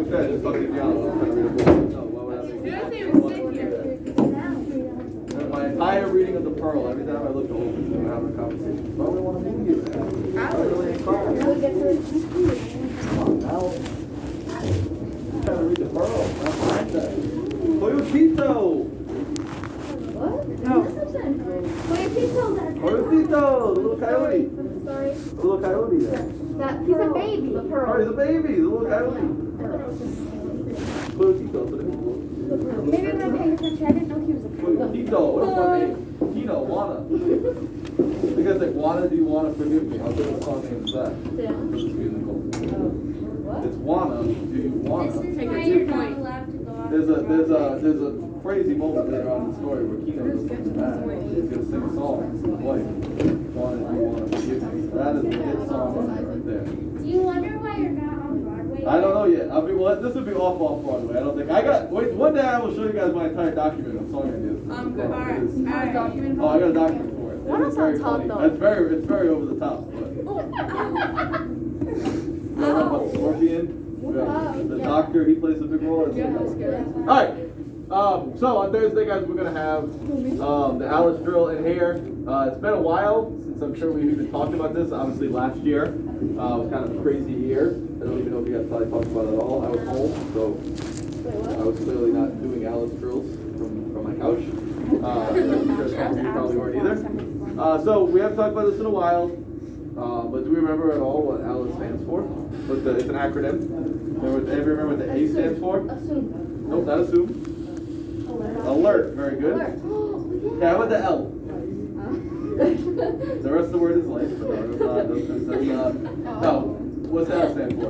Okay, just fucking down. I'm trying to read a book. No, why would I be? My entire reading of the Pearl, every time I look over, we're having a conversation. Why would I want to meet you? I really inspired. Come on now. I'm trying to read the Pearl. That's what I said. Coyotito! What? No. Coyotito! The little coyote. From the story. The little coyote there. He's a baby. The Oh, pearl. he's a baby. The little coyote. Coyotito. So they Maybe when I'm paying attention, I didn't know he was a pearl. Tito, what's my name? Tino, Juana. You guys like, Juana, do you want to forgive me? I'll give a song name to that. Yeah. For this musical. What? It's Juana, do you wanna? This is Take why a you're 2 not point. allowed to go out. There's a crazy moment later on in the story where Kino does something bad. He's gonna sing a song. Like, Juana, do you wanna forgive me? That is a hit song right there. Do you wonder why you're not on Broadway? I don't know yet. Well, this would be off Broadway. I don't think. Wait, one day I will show you guys my entire document of song ideas. Good. Alright. Document. Oh, I got a document for it. Why It's not very sound funny. hot, It's very over the top. But. You know about Scorpion? The doctor, he plays a big role. Alright. So on Thursday, guys, we're gonna have the Alice drill in here. It's been a while since I'm sure we've even talked about this. Obviously, last year was kind of a crazy year. I don't even know if you guys probably talked about it at all. I was home, so I was clearly not doing Alice drills from my couch. I'm sure some of you probably weren't either. So we haven't talked about this in a while. But do we remember at all what ALICE stands for? It's an acronym. Anybody remember what the A stands for? Assume. Nope, not assume. Alert. Very good. Alert. Okay, how about the L? The rest of the word is life. But no. What's the L stand for?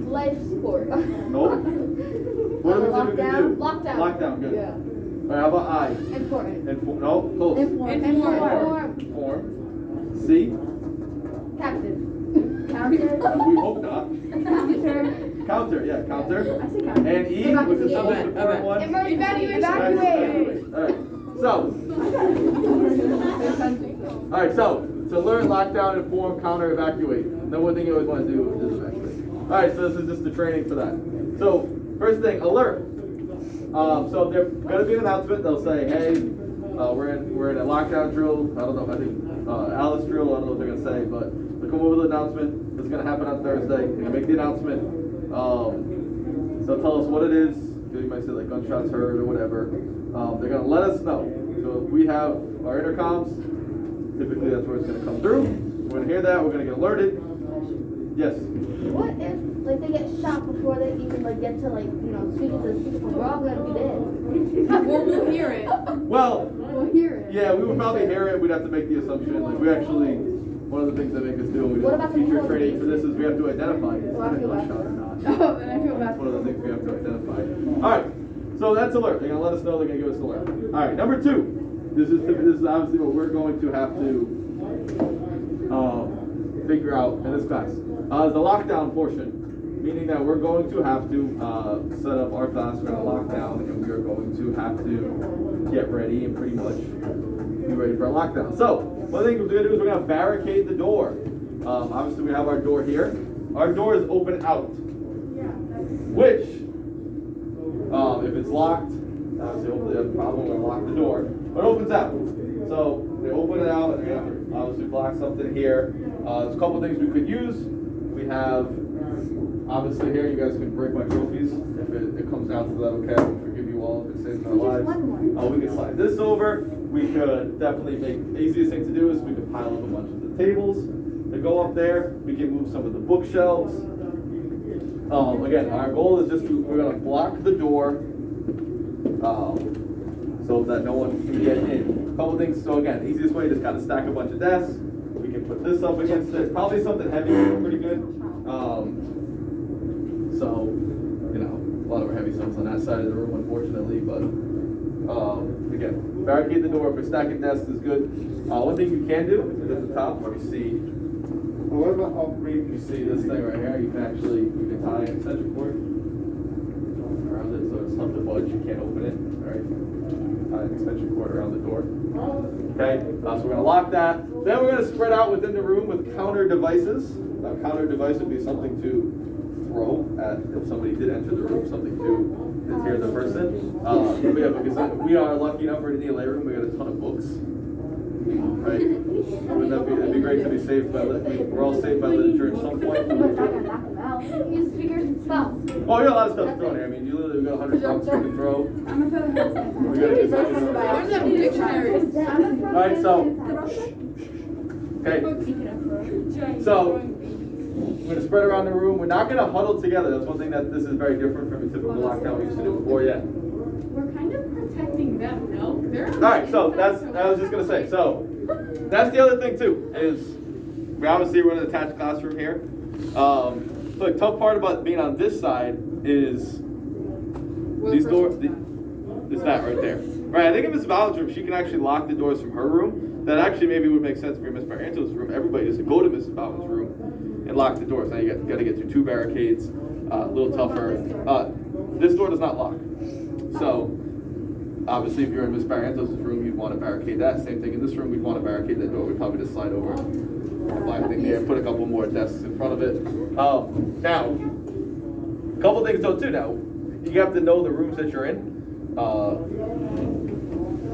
Life support. Nope. What do we typically do? Lockdown. Lockdown, good. Yeah. All right, how about I? Important. No, close. Inform. Form. C? Captive. We hope not. Counter. Counter, yeah, counter. I say counter. And E, which is the most important one. Evacuate. Alright, so to learn, lockdown, inform, counter, evacuate. Then one thing you always want to do is evacuate. Alright, so this is just the training for that. So, first thing, alert. So there's going to be an announcement. They'll say, hey, we're in a lockdown drill. I don't know, I think Alice drill, I don't know what they're going to say, but they'll come over with the announcement. It's going to happen on Thursday. They're going to make the announcement. So tell us what it is. You might say like gunshots heard or whatever. They're going to let us know. So if we have our intercoms, typically that's where it's going to come through. We're going to hear that. We're going to get alerted. Yes? What if they get shot before they even get to speak to the speakerphone? We're all gonna be dead. We'll hear it. Well, We'll hear it. yeah, we would probably hear it. We'd have to make the assumption. We actually, one of the things that make us do when we What do about the teacher people training in for this is we have to identify is Well, I it a feel bad gunshot for or not. Oh, and I feel bad. That's one of the things we have to identify. All right, so that's alert. They're gonna let us know. They're gonna give us alert. All right, number 2. This is obviously what we're going to have to figure out in this class. Is the lockdown portion, meaning that we're going to have to set up our class. We're gonna lock down, and we are going to have to get ready and pretty much be ready for a lockdown. So one thing we're gonna do is we're gonna barricade the door. Obviously, we have our door here. Our door is open out, which, if it's locked, obviously hopefully that's a problem. We're gonna lock the door, but it opens out. So they open it out, and we have to obviously block something here. There's a couple things we could use. We have, obviously here, you guys can break my trophies if it comes down to that. Okay, I will forgive you all if it saves our lives. We can slide this over. We could definitely make the easiest thing to do is we could pile up a bunch of the tables that go up there. We can move some of the bookshelves. Again, our goal is we're gonna block the door so that no one can get in. A couple things. So again, the easiest way is just kind of stack a bunch of desks. We can put this up against it. Probably something heavy, pretty good. So, a lot of our heavy stuff's on that side of the room, unfortunately. But again, barricade the door. If we're stacking desks is good. One thing you can do is at the top, where you see, you see this thing right here. You can tie an extension cord around it, so it's tough to budge. You can't open it. All right, tie an extension cord around the door. Okay, so we're going to lock that. Then we're going to spread out within the room with counter devices. A counter device would be something to throw at if somebody did enter the room something to deter the person. But yeah, because we are lucky enough for the ELA room. We got a ton of books. Right? Wouldn't that be? It'd be great to be saved by we're all saved by literature at some point. Use figures and spells. Oh, you got a lot of stuff to throw in there. I mean, you literally got 100 books you can throw. I'm a feather head. We gotta get Where's that dictionaries? all right, so okay, so we're gonna spread around the room. We're not gonna huddle together. That's one thing that this is very different from a typical lockdown we used to do before. Yeah. We're kind of protecting them, no? They're All right, so I was just gonna say. So that's the other thing too is we obviously we're in an attached classroom here. Look, tough part about being on this side is these doors. It's that right there. Right, I think in Miss Val's room, she can actually lock the doors from her room. That actually maybe would make sense for Miss Barriento's room. Everybody just go to Miss Val's room and lock the doors. Now you got to get through 2 barricades, a little tougher. This door does not lock. So, obviously, if you're in Miss Barriento's room, you'd want to barricade that. Same thing in this room, we'd want to barricade that door. We'd probably just slide over the black thing there, put a couple more desks in front of it. Now, a couple things though too. Now, you have to know the rooms that you're in.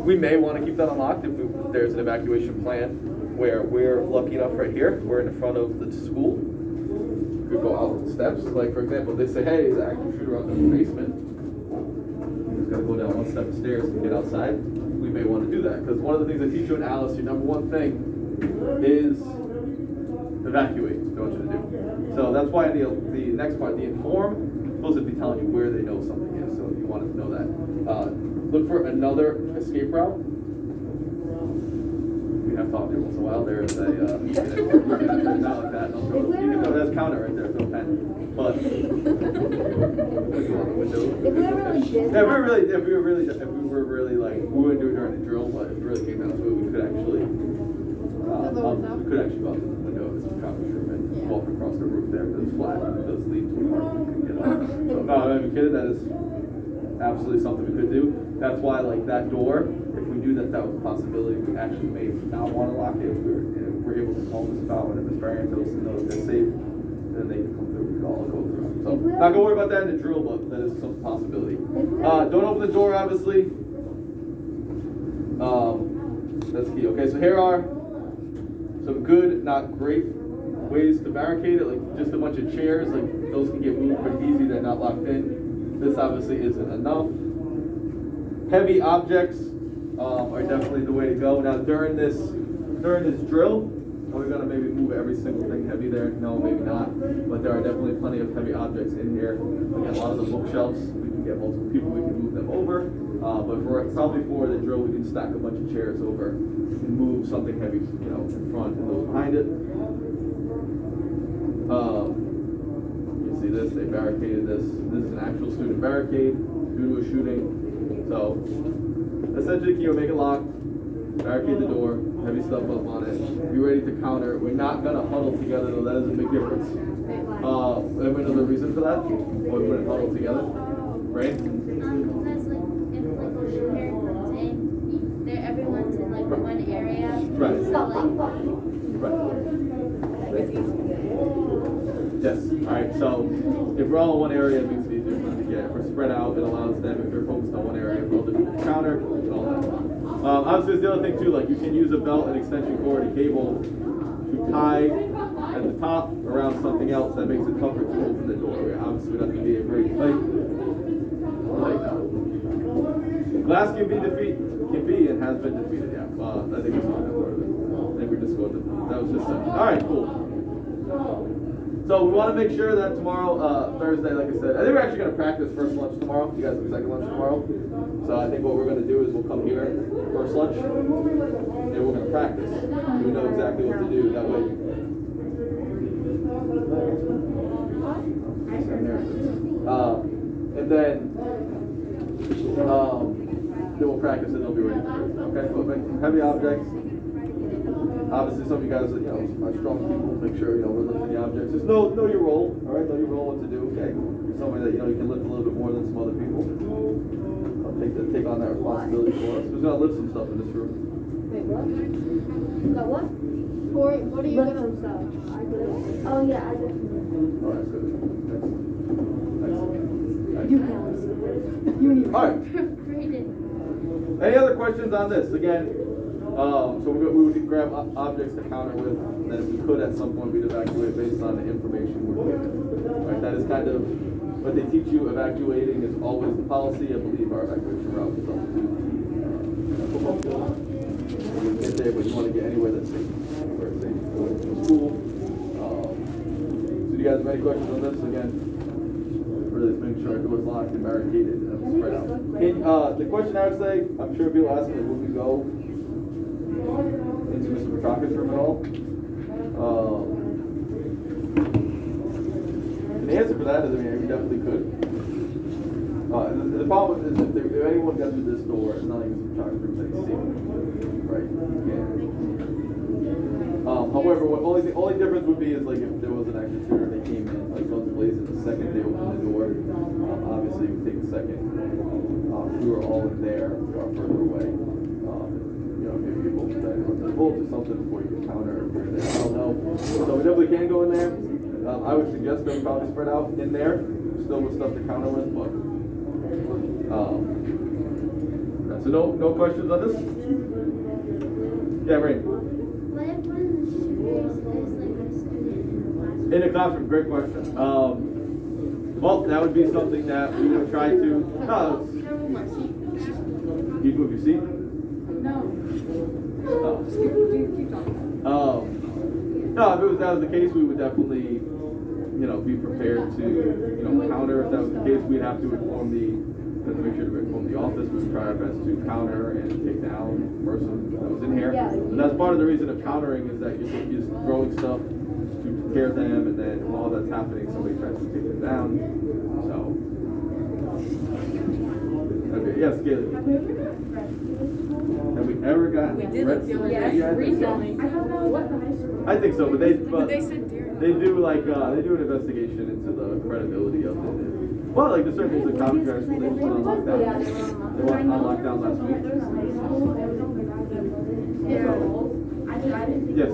We may want to keep that unlocked if there's an evacuation plan where we're lucky enough right here, we're in the front of the school. We could go out the steps. Like, for example, they say, hey, there's an active shooter out in the basement. You just got to go down 1 step of stairs to get outside. We may want to do that because one of the things I teach you in Alice, your number one thing is evacuate. That's what I want you to do. So that's why the next part, the inform, is supposed to be telling you where they know something is. So if you wanted to know that. Look for another escape route. We have talked every once in a while. There is a, not like that. Don't throw, you can throw that counter right there, throw a pen. But, if we were really like, we wouldn't do it during the drill, but if it really came down to it, we could actually go out the window of this conference room and walk across the roof there, because it's flat, and it does lead to a park we could get on. So, no, I'm kidding, that is absolutely something we could do. That's why, like, that door, if we knew that was a possibility, we actually may not want to lock it. If we're able to call Miss Fowler and Miss Barrientos to know that they're safe, then they can come through. We can all go through. So, not gonna worry about that in the drill, but that is some possibility. Don't open the door, obviously. That's key. Okay, so here are some good, not great ways to barricade it. Like just a bunch of chairs, like those can get moved pretty easy. They're not locked in. This obviously isn't enough. Heavy objects are definitely the way to go. Now during this drill, are we gonna maybe move every single thing heavy there? No, maybe not. But there are definitely plenty of heavy objects in here. Again, a lot of the bookshelves, we can get multiple people, we can move them over. But probably for the drill, we can stack a bunch of chairs over and move something heavy, in front and those behind it. You see this? They barricaded this. This is an actual student barricade due to a shooting. So essentially, you make it locked, barricade the door, heavy stuff up on it. Be ready to counter. We're not gonna huddle together, though. That is a big difference. Anybody know the reason for that? Why we wouldn't huddle together, right? Because if a shooter comes in, everyone's in one area. Right. So Yes. All right. So if we're all in one area, it makes it easier for them to get. If we're spread out, it allows them, if they're focused on one area, for other people to counter and all that. Obviously, there's the other thing too. Like you can use a belt, an extension cord, a cable to tie at the top around something else that makes it tougher to open the door. Obviously, we have to be very tight. Like that. Glass can be and has been defeated. Yeah. I think we saw that part of it. I think we just scored that was just all right. Cool. So we want to make sure that tomorrow, Thursday, like I said, I think we're actually going to practice first lunch tomorrow. You guys have second lunch tomorrow. So I think what we're going to do is we'll come here first lunch and we're going to practice. We know exactly what to do. That way. And then we'll practice and they'll be ready. Okay, so heavy objects. Obviously, some of you guys are strong people. Make sure we're lifting the objects. Just know your role. All right, know your role, what to do. Okay, somebody that you can lift a little bit more than some other people. I'll take on that responsibility for us. Who's gonna lift some stuff in this room? Wait, what? Got what? What are you gonna sell? Oh yeah, I just. Oh, that's good. You can't listen. You need. All right. Brayden. Any other questions on this? Again, so we would grab objects to counter with, and then if we could at some point we'd evacuate based on the information we're given. Right, that is kind of what they teach you. Evacuating is always the policy. I believe our evacuation route is up to the football field. You get there, but you want to get anywhere that's safe. Where it's safe going to school. So do you guys have any questions on this? Again, really just making sure our door's locked and barricaded and spread out. The question I would say, I'm sure people ask me, would we go into Mr. Petraka's room at all? And the answer for that is, I mean, we definitely could. The problem is if anyone got through this door, it's not like Mr. Petraka's room that he's seeing, right? Yeah. However, the only difference would be is like if there was an active shooter, they came in, like guns blazing, the second they opened the door, obviously we take a second. If we were all in there, we are further away. Maybe people decided to run the bolts or something before you can counter if you're there. I don't know. So we definitely can go in there. I would suggest them probably spread out in there, still with stuff to counter with, but so no questions on this? Yeah, right. What if one of the shooters is like a student in the classroom? In a classroom, great question. Well, that would be something that we would try to. Can I move my seat? You move your seat. No. Oh. Just keep talking. No, if that was the case, we would definitely, be prepared to, counter. If that was the case, we'd have to make sure to inform the office. We would try our best to counter and take down the person that was in here. And that's part of the reason of countering is that you're just throwing stuff to scare them, and then while that's happening, somebody tries to take them down. So, okay, yes, Gailey. Have we ever gotten We did red? it the other Yeah, day. I think so. Recently. I don't know what the high school. I think so, but But they said during. they do an investigation into the credibility of it. Well, like there's certain things like Copy Drive School, they just went on lockdown. They went on lockdown last week. Yes.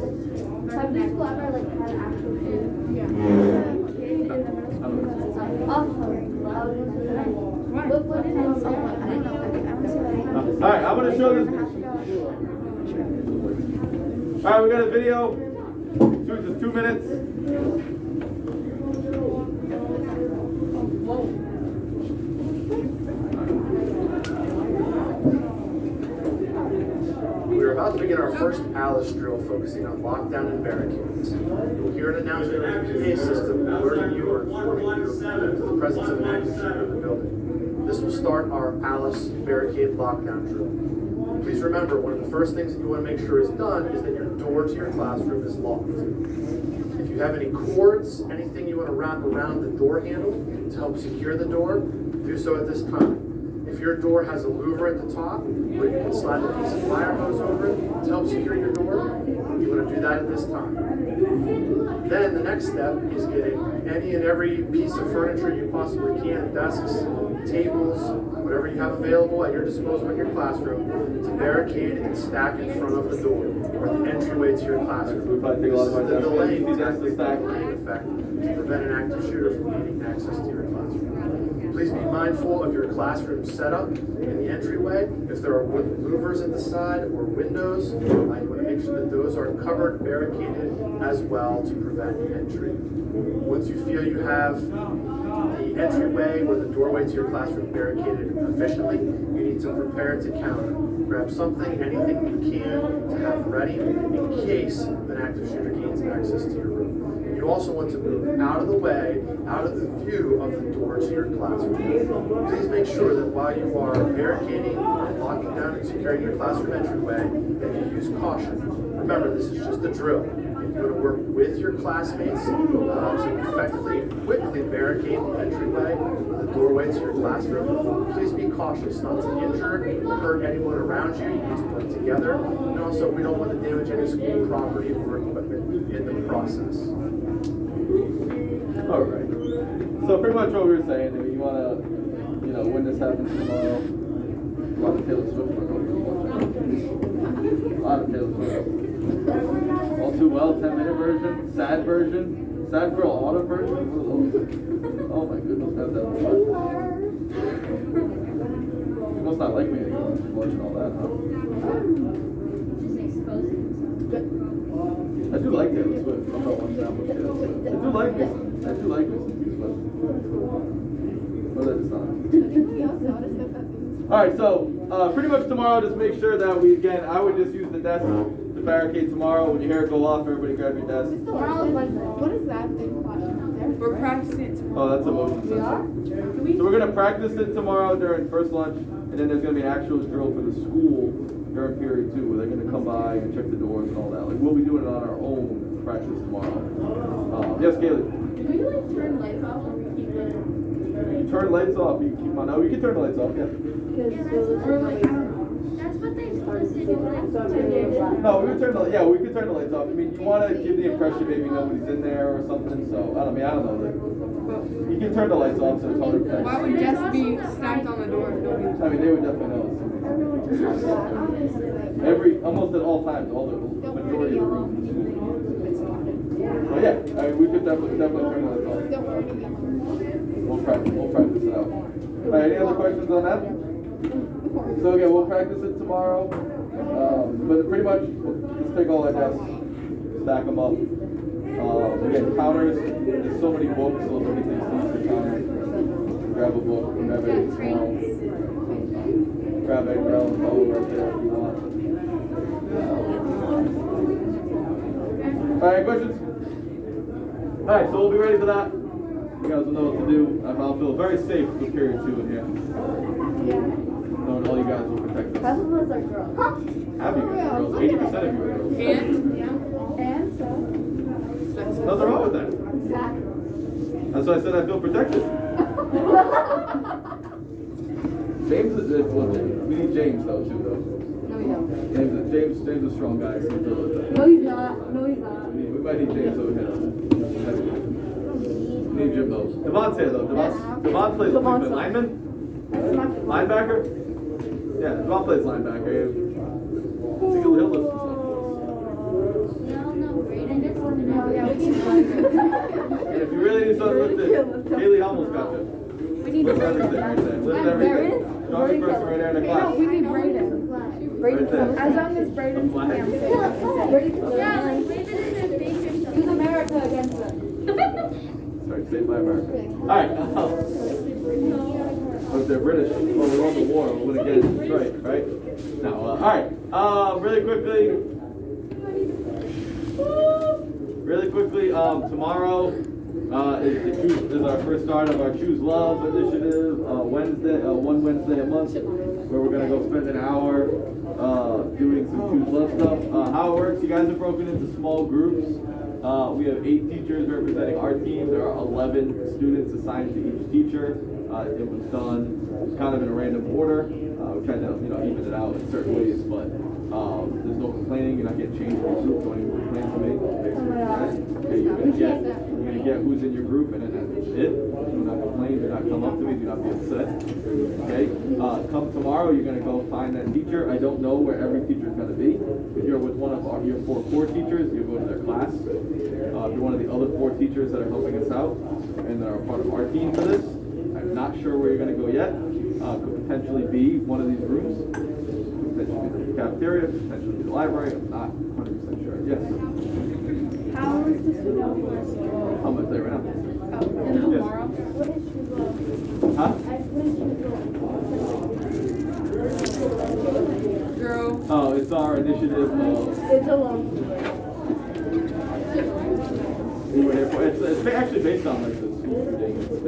Have this school ever like had an actual shooter? Yeah. What did it say? I don't know. All right, I'm gonna show this. All right, we got a video. Just 2 minutes. We're about to begin our first Alice drill focusing on lockdown and barricades. You'll hear an announcement on the PA system alerting you or informing you of the presence of an active shooter in the building. This will start our Alice barricade lockdown drill. Please remember, one of the first things that you want to make sure is done is that your door to your classroom is locked. If you have any cords, anything you want to wrap around the door handle to help secure the door, do so at this time. If your door has a louver at the top, where you can slide a piece of fire hose over it to help secure your door, you want to do that at this time. Then the next step is getting any and every piece of furniture you possibly can, desks, tables, whatever you have available at your disposal in your classroom, to barricade and stack in front of the door, or the entryway to your classroom. We probably take a lot of our This is the time. delaying Easy to tactic stack. that will take effect to prevent an active shooter from gaining access to your classroom. Please be mindful of your classroom setup in the entryway. If there are louvers at the side or windows, you want to make sure that those are covered, barricaded as well to prevent entry. Once you feel you have the entryway or the doorway to your classroom barricaded efficiently, you need to prepare to counter. Grab something, anything you can to have ready in case an active shooter gains access to your room. You also want to move out of the way, out of the view of the door to your classroom. Please make sure that while you are barricading and locking down and securing your classroom entryway, that you use caution. Remember, this is just a drill. If you want to work with your classmates to effectively and quickly barricade the entryway, the doorway to your classroom, please be cautious not to injure or hurt anyone around you. You need to work together. And also, we don't want to damage any school property or equipment in the process. All right. So pretty much what we were saying, I mean, you want to, when this happens tomorrow, a lot of Taylor Swift are going to be watching. A lot of Taylor Swift. All too well, 10-minute version, sad version, sad girl autumn version. Oh my goodness, that's that fun. must not like me anymore. Blood and all that, huh? Just exposing himself. I do like Taylor Swift. I'm not one down with Taylor Swift. I do like me some Taylor Swift. But it's not. Anybody else notice that that thing's Alright, so pretty much tomorrow, just make sure that I would just use the desk to barricade tomorrow. When you hear it go off, everybody grab your desk. Tomorrow's Wednesday. What is that thing flashing up there? We're practicing it tomorrow. Oh, that's a motion We are? sensor. Can we? So we're gonna practice it tomorrow during first lunch, and then there's gonna be an actual drill for the school during period 2, where they're gonna come by and check the doors and all that. Like, we'll be doing it on our own practice tomorrow. Yes, Kaylee? Can we like turn lights off or we keep it? Turn lights off, you keep on, no, we can turn the lights off, yeah. Or like, I don't know. That's what they supposed to do like 10 years ago. No, we could turn the lights off. I mean, you wanna give the impression maybe nobody's in there or something, so, I don't know, like, you can turn the lights off so it's hard to protect. Why would desks be stacked on the door if nobody? I mean, they would definitely know. Everyone just has that. Almost at all times, all the majority of the rooms. Oh yeah, I mean, we could definitely turn the lights off. Don't worry about We'll practice it out. Alright, any other questions on that? So again, we'll practice it tomorrow. But pretty much, just take all our desks, stack them up. Again, counters, there's so many books, so many things to use the counter. Grab a book, grab anything small. Grab a umbrella, follow right there if you want. Alright, questions? Alright, so we'll be ready for that. You guys will know what to do. I'll feel very safe with period 2 in here. Knowing all you guys will protect us. Half of us are girls. Half of you guys are girls. 80% of you are girls. And so. Nothing wrong with that. Exactly. That's why I said I feel protected. James is we need James though too though. No, we don't. James is a strong guy, so he'll deal with that. No, he's not. No, he's not. We might need James over here. We need Jim though. Devon's here though. Devon plays lineman? Linebacker? Yeah, Devon plays linebacker. I think he'll lift some stuff. No, Brayden is one. Oh, yeah, we need one. And if you really need something lifted, Kaylee almost got you. We need Lift Brayden. everything right there. Lift everything. Strongest person right there in the No, class. we need Brayden. Right there. As long as Brayden's Flag. I'm safe. Yeah, like Brayden is a basic. Use America against them. Sorry, Saved by America. Alright, but if they're British, well, we won the war, we'll win again. That's right? No, alright. Really quickly, tomorrow is our first start of our Choose Love initiative. One Wednesday a month, where we're gonna go spend an hour doing some Choose Love stuff. How it works, you guys are broken into small groups. We have 8 teachers representing our team. There are 11 students assigned to each teacher. It was done kind of in a random order. We tried to, even it out in certain ways, but there's no complaining. You're not getting changed in your group. Don't even complain to me. Okay, you're gonna get who's in your group, and then that's it. Do not complain. Do not come up to me. Do not be upset. Okay. Come tomorrow, you're gonna go find that teacher. I don't know where every teacher is gonna be. If you're with one of your 4 core teachers, you go to their class. If you're one of the other 4 teachers that are helping us out and that are part of our team for this, I'm not sure where you're going to go yet. Could potentially be one of these rooms. Could potentially be the cafeteria, potentially be the library. I'm not 100% sure. Yes. How is the student? How much there right now? Tomorrow? Huh? Girl. Oh, it's our initiative. It's a long We were here for, it's actually based on like the school thing. It's based